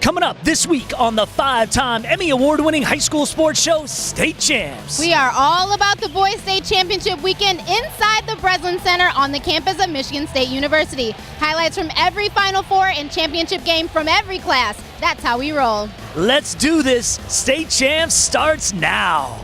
Coming up this week on the 5-time Emmy Award-winning high school sports show, State Champs. We are all about the Boys State Championship weekend inside the Breslin Center on the campus of Michigan State University. Highlights from every Final Four and championship game from every class. That's how we roll. Let's do this. State Champs starts now.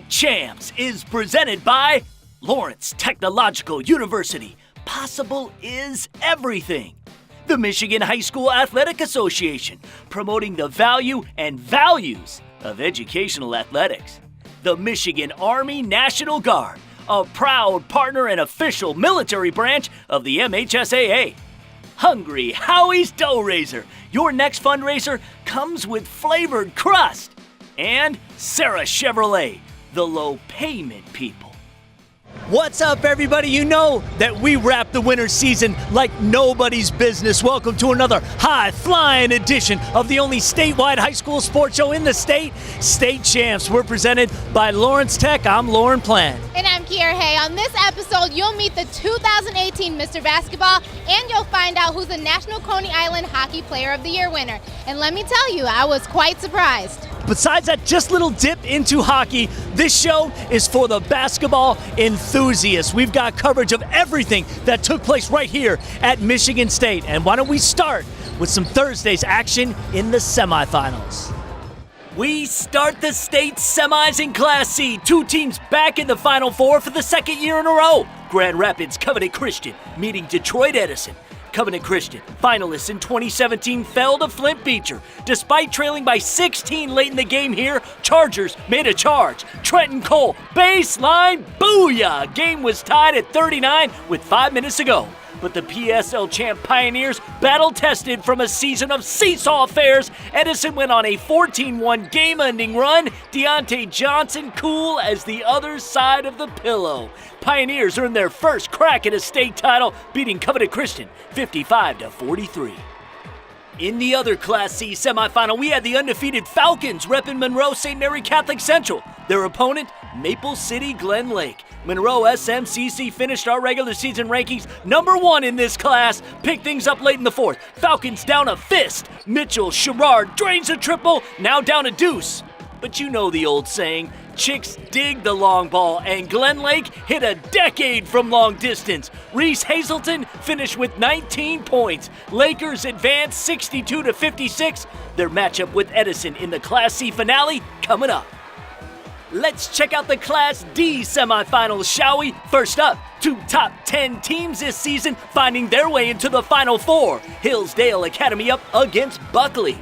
Champs is presented by Lawrence Technological University. Possible is everything. The Michigan High School Athletic Association, promoting the value and values of educational athletics. The Michigan Army National Guard, a proud partner and official military branch of the MHSAA. Hungry Howie's Dough Raiser, your next fundraiser comes with flavored crust. And Sarah Chevrolet, the low payment people. What's up, everybody? You know that we wrap the winter season like nobody's business. Welcome to another high-flying edition of the only statewide high school sports show in the state, State Champs. We're presented by Lawrence Tech. I'm Lauren Plant. And I'm Kier Hay. On this episode, you'll meet the 2018 Mr. Basketball, and you'll find out who's the National Coney Island Hockey Player of the Year winner. And let me tell you, I was quite surprised. Besides that just little dip into hockey, this show is for the basketball enthusiasts. We've got coverage of everything that took place right here at Michigan State. And why don't we start with some Thursday's action in the semifinals. We start the state semis in Class C. Two teams back in the Final Four for the second year in a row. Grand Rapids Covenant Christian meeting Detroit Edison. Covenant Christian, finalists in 2017, fell to Flint Beecher. Despite trailing by 16 late in the game here, Chargers made a charge. Trenton Cole, baseline, booyah! Game was tied at 39 with 5 minutes to go. But the PSL champ Pioneers battle-tested from a season of seesaw affairs. Edison went on a 14-1 game-ending run. Deontay Johnson cool as the other side of the pillow. Pioneers earned their first crack at a state title, beating Covenant Christian 55-43. In the other Class C semifinal, we had the undefeated Falcons repping Monroe St. Mary Catholic Central. Their opponent, Maple City Glen Lake. Monroe SMCC finished our regular season rankings #1 in this class. Picked things up late in the fourth. Falcons down a fist. Mitchell Sherrard drains a triple, now down a deuce. But you know the old saying, chicks dig the long ball, and Glen Lake hit a decade from long distance. Reese Hazelton finished with 19 points. Lakers advance 62-56. Their matchup with Edison in the Class C finale coming up. Let's check out the Class D semifinals, shall we? First up, two top 10 teams this season finding their way into the Final Four. Hillsdale Academy up against Buckley.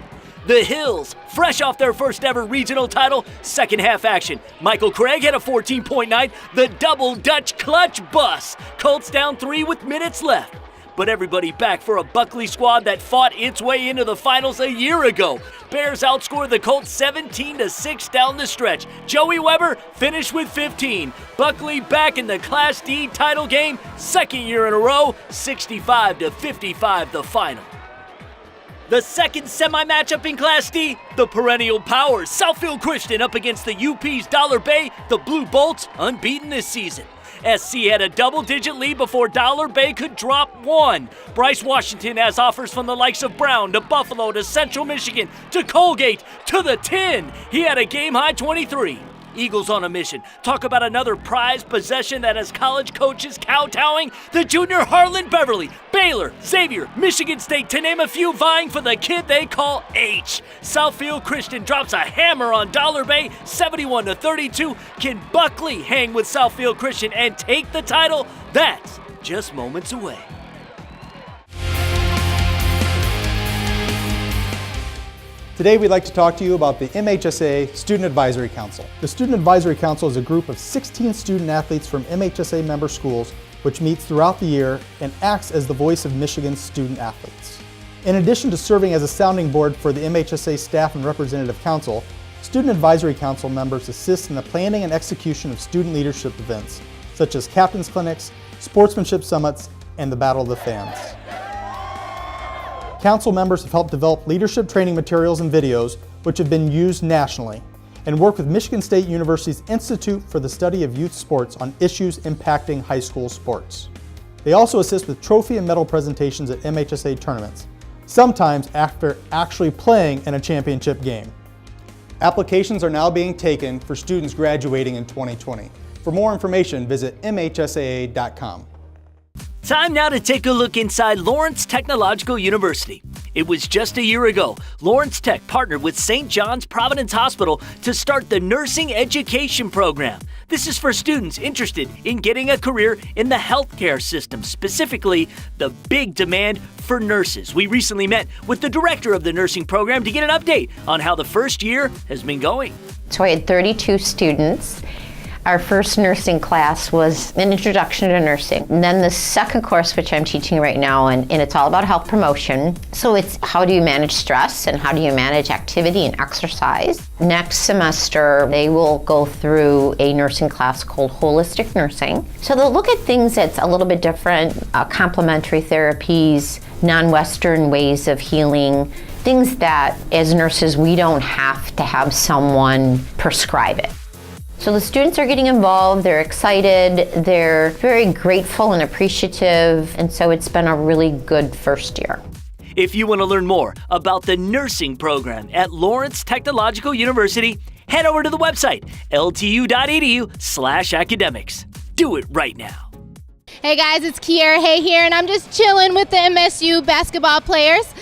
The Hills, fresh off their first ever regional title, second half action. Michael Craig had a 14-point night, the double Dutch clutch bus. Colts down 3 with minutes left. But everybody back for a Buckley squad that fought its way into the finals a year ago. Bears outscored the Colts 17-6 down the stretch. Joey Weber finished with 15. Buckley back in the Class D title game, second year in a row, 65-55 the final. The second semi-matchup in Class D, the perennial powers, Southfield Christian up against the UP's Dollar Bay, the Blue Bolts unbeaten this season. SC had a double-digit lead before Dollar Bay could drop one. Bryce Washington has offers from the likes of Brown to Buffalo to Central Michigan to Colgate to the 10. He had a game-high 23. Eagles on a mission. Talk about another prized possession that has college coaches kowtowing. The junior Harlan Beverly, Baylor, Xavier, Michigan State, to name a few, vying for the kid they call H. Southfield Christian drops a hammer on Dollar Bay, 71-32. Can Buckley hang with Southfield Christian and take the title? That's just moments away. Today we'd like to talk to you about the MHSA Student Advisory Council. The Student Advisory Council is a group of 16 student athletes from MHSA member schools which meets throughout the year and acts as the voice of Michigan's student athletes. In addition to serving as a sounding board for the MHSA Staff and Representative Council, Student Advisory Council members assist in the planning and execution of student leadership events, such as captain's clinics, sportsmanship summits, and the Battle of the Fans. Council members have helped develop leadership training materials and videos which have been used nationally, and work with Michigan State University's Institute for the Study of Youth Sports on issues impacting high school sports. They also assist with trophy and medal presentations at MHSA tournaments, sometimes after actually playing in a championship game. Applications are now being taken for students graduating in 2020. For more information, visit mhsaa.com. Time now to take a look inside Lawrence Technological University. It was just a year ago, Lawrence Tech partnered with St. John's Providence Hospital to start the Nursing Education Program. This is for students interested in getting a career in the healthcare system, specifically the big demand for nurses. We recently met with the director of the nursing program to get an update on how the first year has been going. So I had 32 students. Our first nursing class was an introduction to nursing. And then the second course, which I'm teaching right now, and it's all about health promotion. So it's how do you manage stress and how do you manage activity and exercise. Next semester, they will go through a nursing class called Holistic Nursing. So they'll look at things that's a little bit different, complementary therapies, non-Western ways of healing, things that as nurses we don't have to have someone prescribe it. So the students are getting involved, they're excited, they're very grateful and appreciative, and so it's been a really good first year. If you want to learn more about the nursing program at Lawrence Technological University, head over to the website, ltu.edu/academics. Do it right now. Hey guys, it's Kiera Hay here, and I'm just chilling with the MSU basketball players.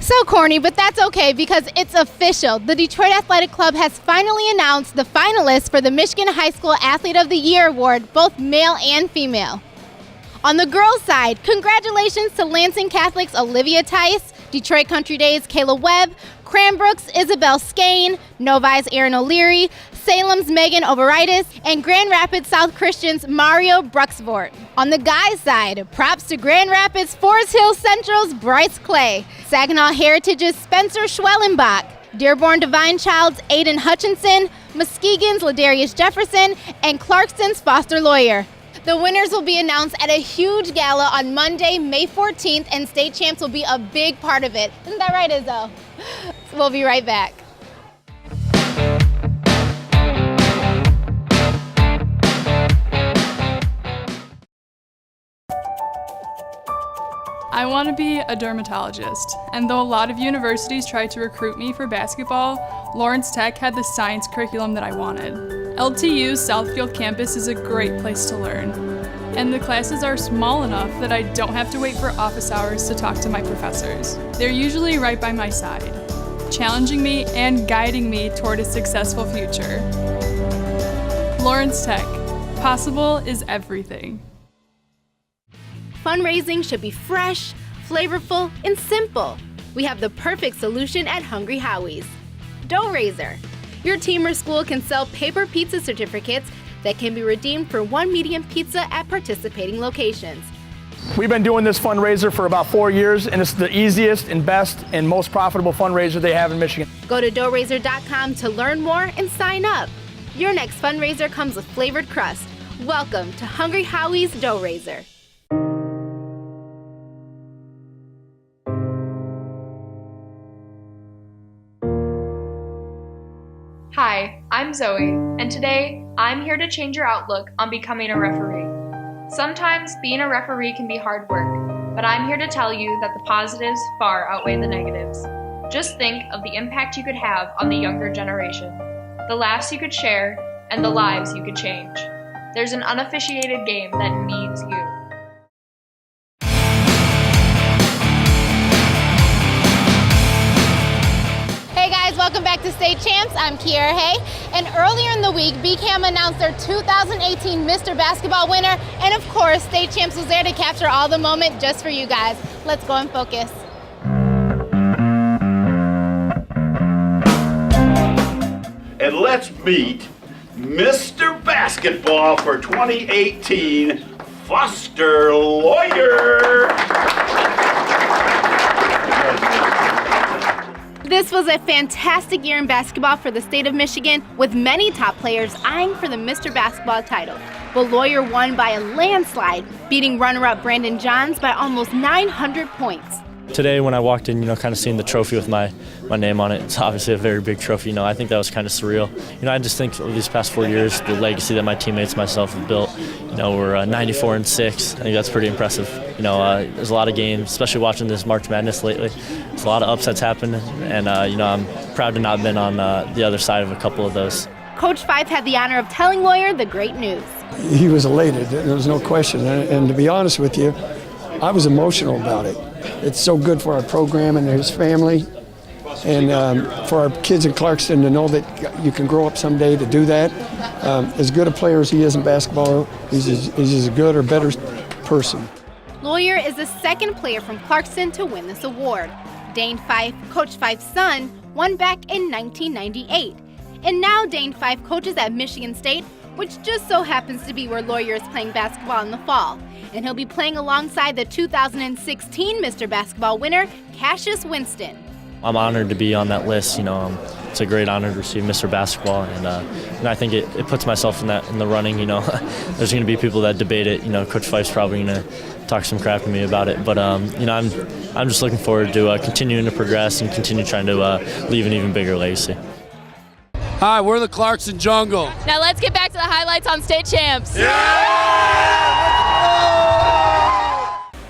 So corny, but that's okay because it's official. The Detroit Athletic Club has finally announced the finalists for the Michigan High School Athlete of the Year award, both male and female. On the girls' side, congratulations to Lansing Catholic's Olivia Tice, Detroit Country Days' Kayla Webb, Cranbrook's Isabel Skane, Novi's Aaron O'Leary, Salem's Megan Overitis, and Grand Rapids South Christian's Mario Bruxvort. On the guys' side, props to Grand Rapids Forest Hill Central's Bryce Clay, Saginaw Heritage's Spencer Schwellenbach, Dearborn Divine Child's Aiden Hutchinson, Muskegon's Ladarius Jefferson, and Clarkston's Foster Lawyer. The winners will be announced at a huge gala on Monday, May 14th, and state champs will be a big part of it. Isn't that right, Izzo? We'll be right back. I want to be a dermatologist, and though a lot of universities tried to recruit me for basketball, Lawrence Tech had the science curriculum that I wanted. LTU's Southfield campus is a great place to learn, and the classes are small enough that I don't have to wait for office hours to talk to my professors. They're usually right by my side, challenging me and guiding me toward a successful future. Lawrence Tech, possible is everything. Fundraising should be fresh, flavorful, and simple. We have the perfect solution at Hungry Howie's. Dough Raiser. Your team or school can sell paper pizza certificates that can be redeemed for one medium pizza at participating locations. We've been doing this fundraiser for about 4 years, and it's the easiest and best and most profitable fundraiser they have in Michigan. Go to doughraiser.com to learn more and sign up. Your next fundraiser comes with flavored crust. Welcome to Hungry Howie's Dough Raiser. Hi, I'm Zoe, and today I'm here to change your outlook on becoming a referee. Sometimes being a referee can be hard work, but I'm here to tell you that the positives far outweigh the negatives. Just think of the impact you could have on the younger generation, the laughs you could share, and the lives you could change. There's an unofficiated game that needs you. Welcome back to State Champs. I'm Kiera Hay, and earlier in the week, BCAM announced their 2018 Mr. Basketball winner, and of course, State Champs was there to capture all the moment just for you guys. Let's go and focus. And let's meet Mr. Basketball for 2018, Foster Lawyer. This was a fantastic year in basketball for the state of Michigan, with many top players eyeing for the Mr. Basketball title. But Loyer won by a landslide, beating runner-up Brandon Johns by almost 900 points. Today when I walked in, kind of seeing the trophy with my name on it, it's obviously a very big trophy. I think that was kind of surreal. I just think these past 4 years, the legacy that my teammates and myself have built, we're 94-6. I think that's pretty impressive. There's a lot of games, especially watching this March Madness lately. There's a lot of upsets happening, and, I'm proud to not have been on the other side of a couple of those. Coach Fife had the honor of telling Loyer the great news. He was elated, there was no question. And to be honest with you, I was emotional about it. It's so good for our program and his family, and for our kids in Clarkston to know that you can grow up someday to do that. As good a player as he is in basketball, he's as good or better person. Loyer is the second player from Clarkston to win this award. Dane Fife, Coach Fife's son, won back in 1998. And now Dane Fife coaches at Michigan State, which just so happens to be where Loyer is playing basketball in the fall. And he'll be playing alongside the 2016 Mr. Basketball winner, Cassius Winston. I'm honored to be on that list. It's a great honor to receive Mr. Basketball, and I think it puts myself in the running. There's going to be people that debate it. Coach Fife's probably going to talk some crap to me about it, but I'm just looking forward to continuing to progress and continue trying to leave an even bigger legacy. Hi, we're the Clarkston Jungle. Now let's get back to the highlights on State Champs.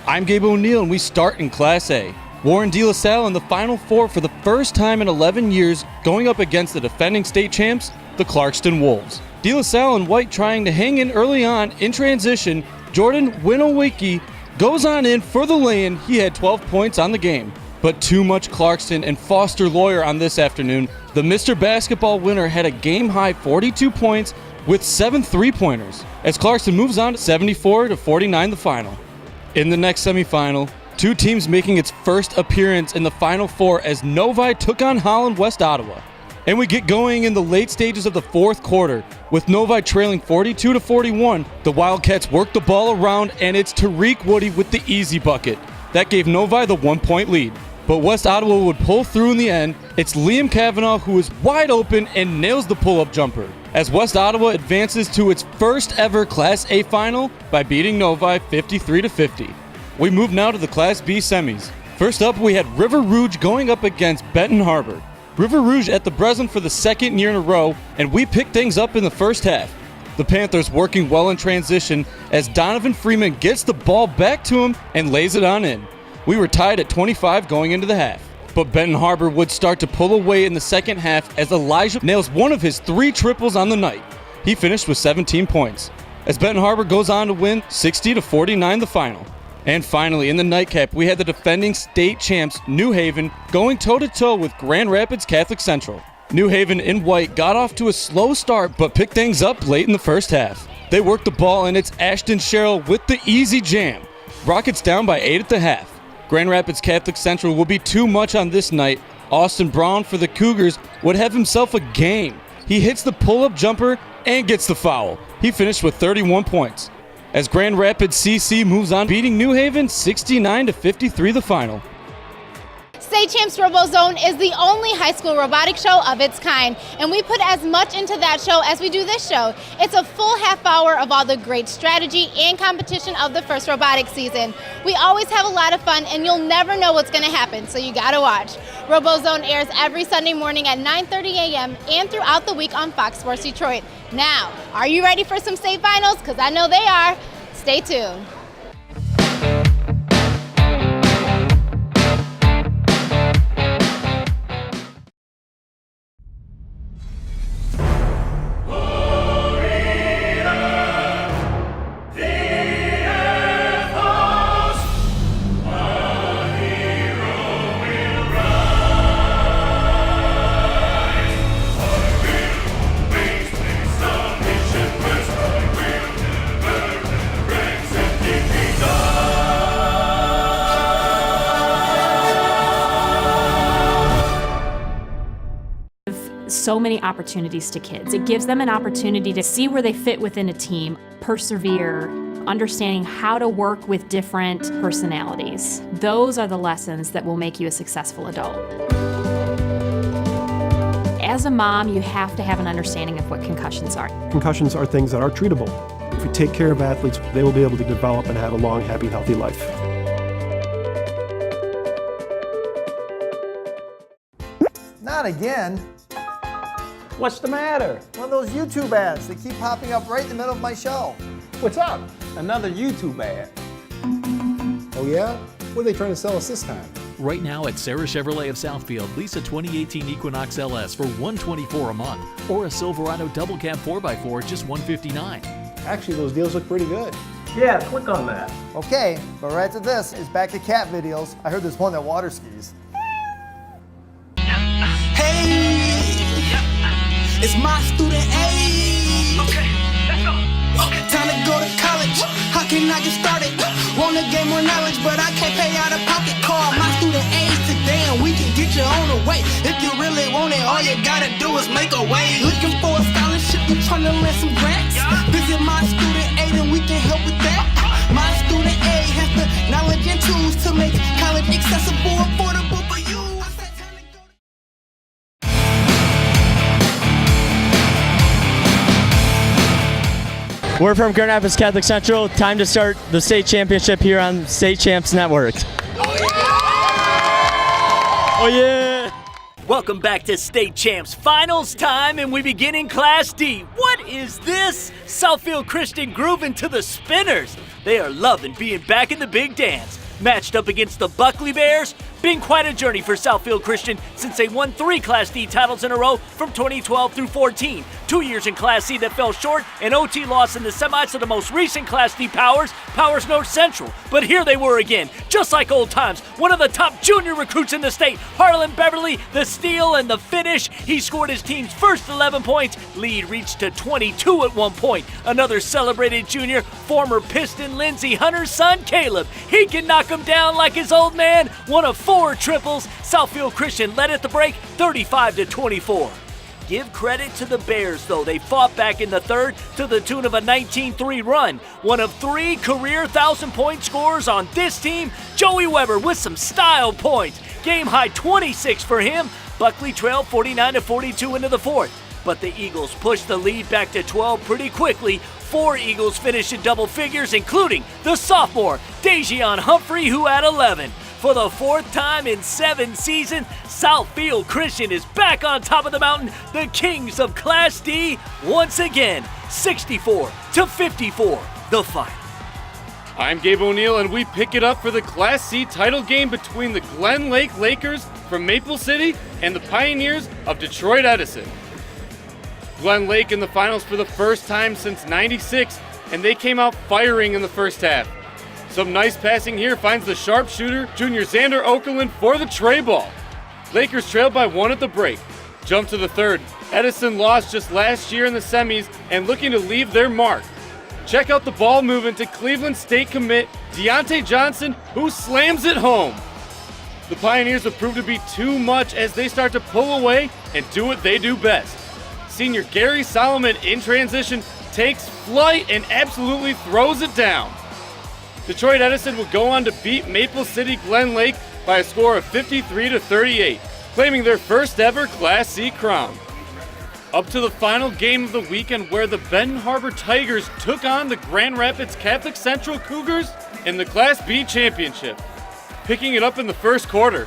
I'm Gabe O'Neill, and we start in Class A. Warren De La Salle in the Final Four for the first time in 11 years, going up against the defending state champs, the Clarkston Wolves. De La Salle in white trying to hang in early on. In transition, Jordan Winowicki goes on in for the lay-in. He had 12 points on the game. But too much Clarkston and Foster Loyer on this afternoon. The Mr. Basketball winner had a game-high 42 points with 7 3-pointers, as Clarkston moves on to 74-49 the final. In the next semifinal, two teams making its first appearance in the Final Four as Novi took on Holland West Ottawa. And we get going in the late stages of the fourth quarter. With Novi trailing 42-41, the Wildcats work the ball around, and it's Tariq Woody with the easy bucket. That gave Novi the 1-point lead. But West Ottawa would pull through in the end. It's Liam Kavanaugh who is wide open and nails the pull-up jumper, as West Ottawa advances to its first ever Class A final by beating Novi 53-50. We move now to the Class B semis. First up, we had River Rouge going up against Benton Harbor. River Rouge at the Breslin for the second year in a row, and we picked things up in the first half. The Panthers working well in transition as Donovan Freeman gets the ball back to him and lays it on in. We were tied at 25 going into the half. But Benton Harbor would start to pull away in the second half as Elijah nails one of his 3 triples on the night. He finished with 17 points, as Benton Harbor goes on to win 60-49 the final. And finally, in the nightcap, we had the defending state champs, New Haven, going toe-to-toe with Grand Rapids Catholic Central. New Haven in white got off to a slow start, but picked things up late in the first half. They worked the ball, and it's Ashton Sherrill with the easy jam. Rockets down by 8 at the half. Grand Rapids Catholic Central will be too much on this night. Austin Brown for the Cougars would have himself a game. He hits the pull-up jumper and gets the foul. He finished with 31 points. As Grand Rapids CC moves on, beating New Haven 69-53 the final. State Champs RoboZone is the only high school robotic show of its kind, and we put as much into that show as we do this show. It's a full half hour of all the great strategy and competition of the first robotics season. We always have a lot of fun, and you'll never know what's going to happen, so you gotta watch. RoboZone airs every Sunday morning at 9:30 a.m. and throughout the week on Fox Sports Detroit. Now, are you ready for some state finals? Because I know they are. Stay tuned. So many opportunities to kids. It gives them an opportunity to see where they fit within a team, persevere, understanding how to work with different personalities. Those are the lessons that will make you a successful adult. As a mom, you have to have an understanding of what concussions are. Concussions are things that are treatable. If we take care of athletes, they will be able to develop and have a long, happy, healthy life. Not again. What's the matter? One of those YouTube ads. They keep popping up right in the middle of my show. What's up? Another YouTube ad. Oh yeah? What are they trying to sell us this time? Right now at Sarah Chevrolet of Southfield, lease a 2018 Equinox LS for $124 a month, or a Silverado Double Cab 4x4 just $159. Actually, those deals look pretty good. Yeah, click on that. Okay, but right after this is back to cat videos. I heard there's one that water skis. Hey, it's my student A. Okay, let's go. Time to go to college. How can I get started? Wanna gain more knowledge, but I can't pay out of pocket. Call my student A today and we can get you on the way. If you really want it, all you gotta do is make a way. Looking for a scholarship, you tryna land some grants? Visit my student A and we can help with that. My student A has the knowledge and tools to make college accessible, affordable for you. We're from Grand Rapids Catholic Central. Time to start the state championship here on State Champs Network. Oh yeah! Welcome back to State Champs Finals time, and we begin in Class D. What is this? Southfield Christian grooving to the Spinners. They are loving being back in the big dance. Matched up against the Buckley Bears. Been quite a journey for Southfield Christian since they won 3 Class D titles in a row from 2012 through 14. 2 years in Class C that fell short, and OT loss in the semis to the most recent Class D Powers North Central. But here they were again, just like old times. One of the top junior recruits in the state, Harlan Beverly, the steal and the finish. He scored his team's first 11 points. Lead reached to 22 at one point. Another celebrated junior, former Piston Lindsey Hunter's son, Caleb. He can knock him down like his old man. One of 4 triples. Southfield Christian led at the break 35-24. Give credit to the Bears, though. They fought back in the third to the tune of a 19-3 run. One of 3 career 1,000-point scorers on this team, Joey Weber with some style points. Game high 26 for him. Buckley trailed 49-42 into the fourth. But the Eagles pushed the lead back to 12 pretty quickly. 4 Eagles finished in double figures, including the sophomore, Dejion Humphrey, who had 11. For the 4th time in 7 seasons, Southfield Christian is back on top of the mountain. The kings of Class D once again, 64-54, the final. I'm Gabe O'Neill, and we pick it up for the Class C title game between the Glen Lake Lakers from Maple City and the Pioneers of Detroit Edison. Glen Lake in the finals for the first time since '96, and they came out firing in the first half. Some nice passing here finds the sharpshooter, junior Xander Okerlund, for the tray ball. Lakers trailed by 1 at the break. Jump to the third. Edison lost just last year in the semis and looking to leave their mark. Check out the ball movement to Cleveland State commit Deontay Johnson, who slams it home. The Pioneers have proved to be too much as they start to pull away and do what they do best. Senior Gary Solomon in transition takes flight and absolutely throws it down. Detroit Edison will go on to beat Maple City Glen Lake by a score of 53-38, claiming their first ever Class C crown. Up to the final game of the weekend, where the Benton Harbor Tigers took on the Grand Rapids Catholic Central Cougars in the Class B championship. Picking it up in the first quarter,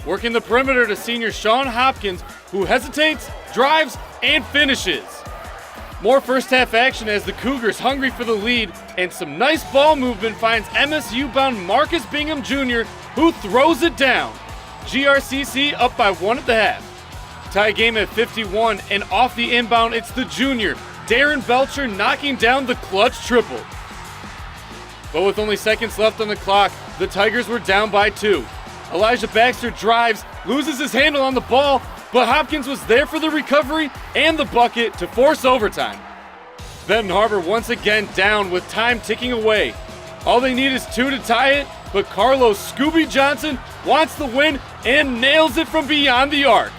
working the perimeter to senior Sean Hopkins, who hesitates, drives, and finishes. More first half action as the Cougars, hungry for the lead, and some nice ball movement, finds MSU-bound Marcus Bingham Jr., who throws it down. GRCC up by 1 at the half. Tie game at 51, and off the inbound, it's the junior, Darren Belcher, knocking down the clutch triple. But with only seconds left on the clock, the Tigers were down by 2. Elijah Baxter drives, loses his handle on the ball, but Hopkins was there for the recovery and the bucket to force overtime. Benton Harbor once again down with time ticking away. All they need is 2 to tie it, but Carlos Scooby Johnson wants the win and nails it from beyond the arc.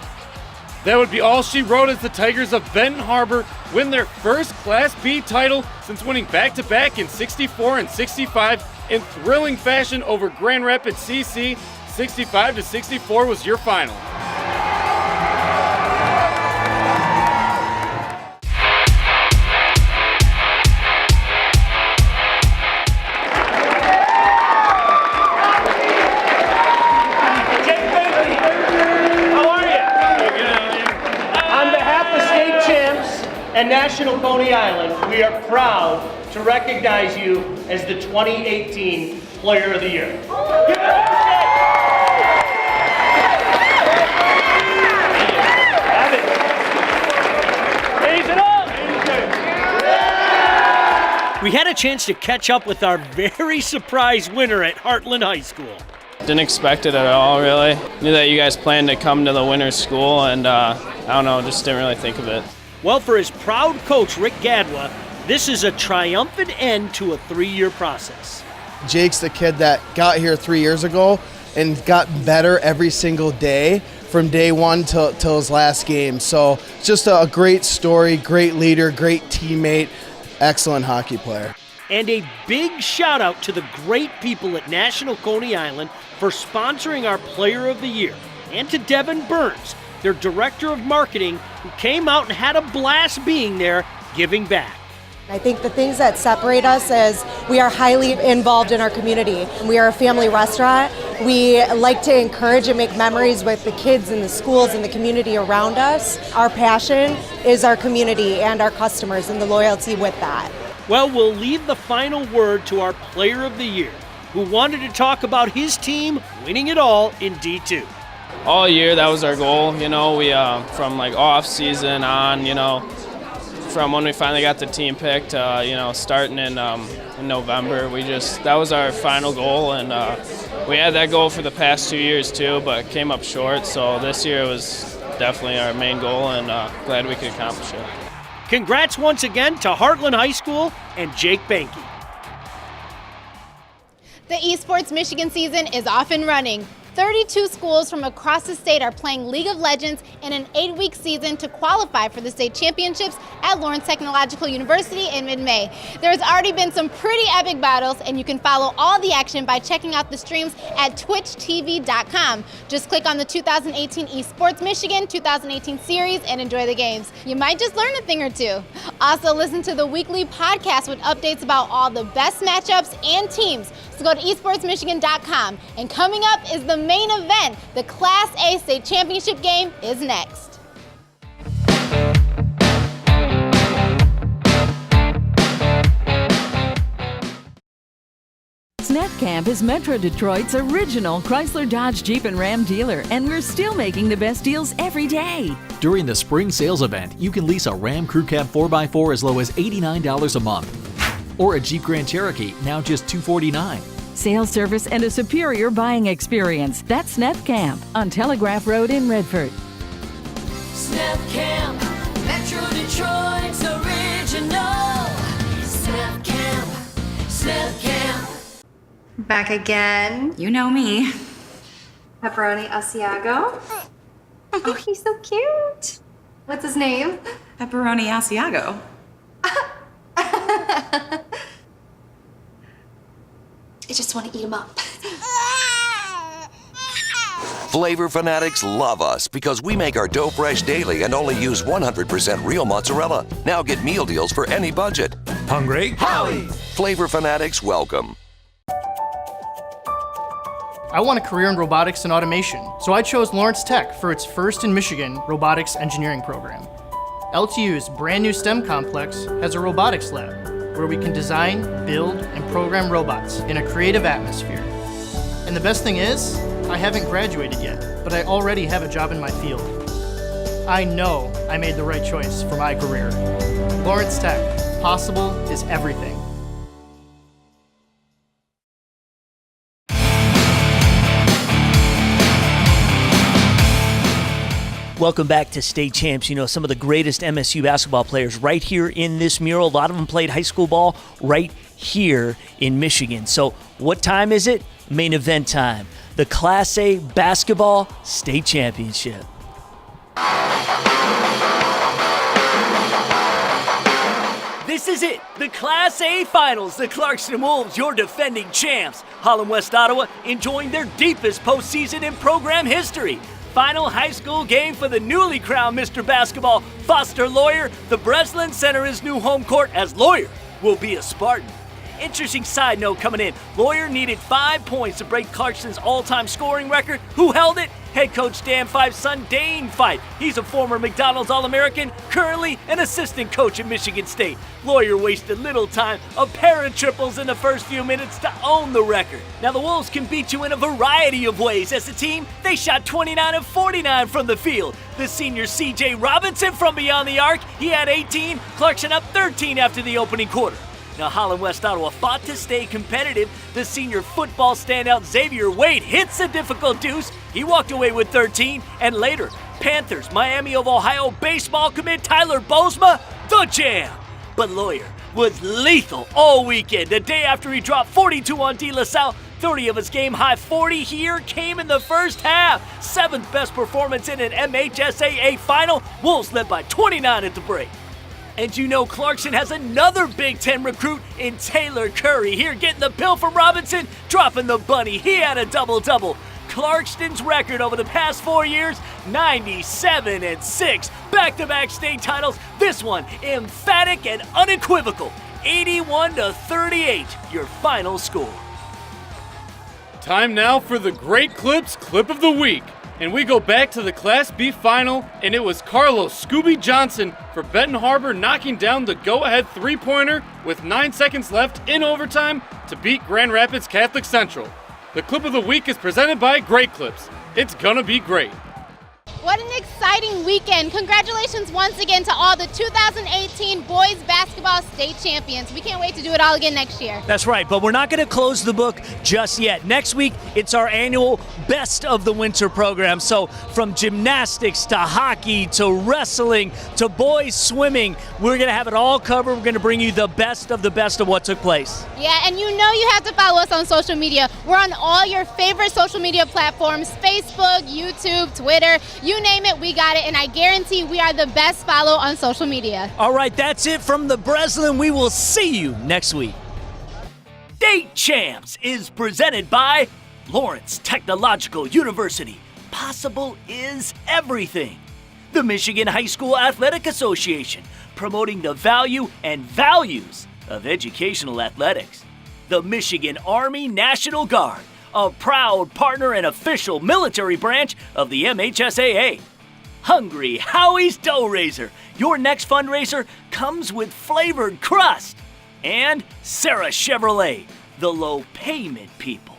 That would be all she wrote as the Tigers of Benton Harbor win their first Class B title since winning back-to-back in '64 and '65 in thrilling fashion over Grand Rapids CC. 65-64 was your final. National Coney Island, we are proud to recognize you as the 2018 Player of the Year. Give it up for Jake. Raise it up. We had a chance to catch up with our very surprise winner at Heartland High School. Didn't expect it at all, really. Knew that you guys planned to come to the winner's school, and I don't know, just didn't really think of it. Well, for his proud coach, Rick Gadwa, this is a triumphant end to a 3-year process. Jake's the kid that got here 3 years ago and got better every single day from day one till his last game. So just a great story, great leader, great teammate, excellent hockey player. And a big shout out to the great people at National Coney Island for sponsoring our Player of the Year, and to Devin Burns, their Director of Marketing, who came out and had a blast being there, giving back. I think the things that separate us is we are highly involved in our community. We are a family restaurant. We like to encourage and make memories with the kids in the schools and the community around us. Our passion is our community and our customers and the loyalty with that. Well, we'll leave the final word to our Player of the Year, who wanted to talk about his team winning it all in D2. All year, that was our goal. You know, we from like off season on, you know, from when we finally got the team picked, you know, starting in November, that was our final goal, and we had that goal for the past 2 years too, but came up short. So this year was definitely our main goal, and glad we could accomplish it. Congrats once again to Heartland High School and Jake Banke. The Esports Michigan season is off and running. 32 schools from across the state are playing League of Legends in an 8-week season to qualify for the state championships at Lawrence Technological University in mid-May. There's already been some pretty epic battles, and you can follow all the action by checking out the streams at twitchtv.com. Just click on the 2018 Esports Michigan 2018 series and enjoy the games. You might just learn a thing or two. Also, listen to the weekly podcast with updates about all the best matchups and teams. So go to esportsmichigan.com. And coming up is the main event. The Class A state championship game is next. SnapCamp is Metro Detroit's original Chrysler, Dodge, Jeep, and Ram dealer, and we're still making the best deals every day. During the spring sales event, you can lease a Ram Crew Cab 4x4 as low as $89 a month, or a Jeep Grand Cherokee, now just $249. Sales service and a superior buying experience. That's SnapCamp on Telegraph Road in Redford. SnapCamp, Metro Detroit's original. SnapCamp, SnapCamp. Back again. You know me. Pepperoni Asiago. Oh, he's so cute. What's his name? Pepperoni Asiago. I just want to eat him up. Flavor fanatics love us because we make our dough fresh daily and only use 100% real mozzarella. Now get meal deals for any budget. Hungry? Howie's! Flavor fanatics welcome. I want a career in robotics and automation, so I chose Lawrence Tech for its first in Michigan robotics engineering program. LTU's brand new STEM complex has a robotics lab where we can design, build, and program robots in a creative atmosphere. And the best thing is, I haven't graduated yet, but I already have a job in my field. I know I made the right choice for my career. Lawrence Tech, possible is everything. Welcome back to State Champs. You know, some of the greatest MSU basketball players right here in this mural. A lot of them played high school ball right here in Michigan. So what time is it? Main event time. The Class A Basketball State Championship. This is it, the Class A Finals. The Clarkston Wolves, your defending champs. Holland West Ottawa enjoying their deepest postseason in program history. Final high school game for the newly crowned Mr. Basketball, Foster Loyer. The Breslin Center is new home court as Loyer will be a Spartan. interesting side note coming in. Lawyer needed 5 points to break Clarkston's all-time scoring record. Who held it? Head coach Dan Five's son, Dane Fife. He's a former McDonald's All-American, currently an assistant coach at Michigan State. Lawyer wasted little time, a pair of triples in the first few minutes to own the record. Now the Wolves can beat you in a variety of ways. As a team, they shot 29 of 49 from the field. The senior C.J. Robinson from beyond the arc, he had 18, Clarkston up 13 after the opening quarter. Now Holland West Ottawa fought to stay competitive. The senior football standout Xavier Wade hits a difficult deuce. He walked away with 13. And later, Panthers, Miami of Ohio baseball commit Tyler Bozma, the jam. But Lawyer was lethal all weekend. The day after he dropped 42 on De La Salle, 30 of his game-high 40 here came in the first half. 7th best performance in an MHSAA final. Wolves led by 29 at the break. And you know Clarkston has another Big Ten recruit in Taylor Curry. Here getting the pill from Robinson, dropping the bunny. He had a double-double. Clarkston's record over the past 4 years, 97-6. Back-to-back state titles. This one emphatic and unequivocal. 81-38, your final score. Time now for the Great Clips Clip of the Week. And we go back to the Class B final, and it was Carlos Scooby Johnson for Benton Harbor knocking down the go-ahead three-pointer with 9 seconds left in overtime to beat Grand Rapids Catholic Central. The Clip of the Week is presented by Great Clips. It's gonna be great. What an exciting weekend. Congratulations once again to all the 2018 boys basketball state champions. We can't wait to do it all again next year. That's right, but we're not going to close the book just yet. Next week, it's our annual Best of the Winter program. So from gymnastics to hockey to wrestling to boys swimming, we're going to have it all covered. We're going to bring you the best of what took place. Yeah, and you know you have to follow us on social media. We're on all your favorite social media platforms, Facebook, YouTube, Twitter. You name it, we got it, and I guarantee we are the best follow on social media. All right, that's it from the Breslin. We will see you next week. State Champs is presented by Lawrence Technological University. Possible is everything. The Michigan High School Athletic Association, promoting the value and values of educational athletics. The Michigan Army National Guard, a proud partner and official military branch of the MHSAA. Hungry Howie's Dough Raiser. Your next fundraiser comes with flavored crust. And Sarah Chevrolet, the low payment people.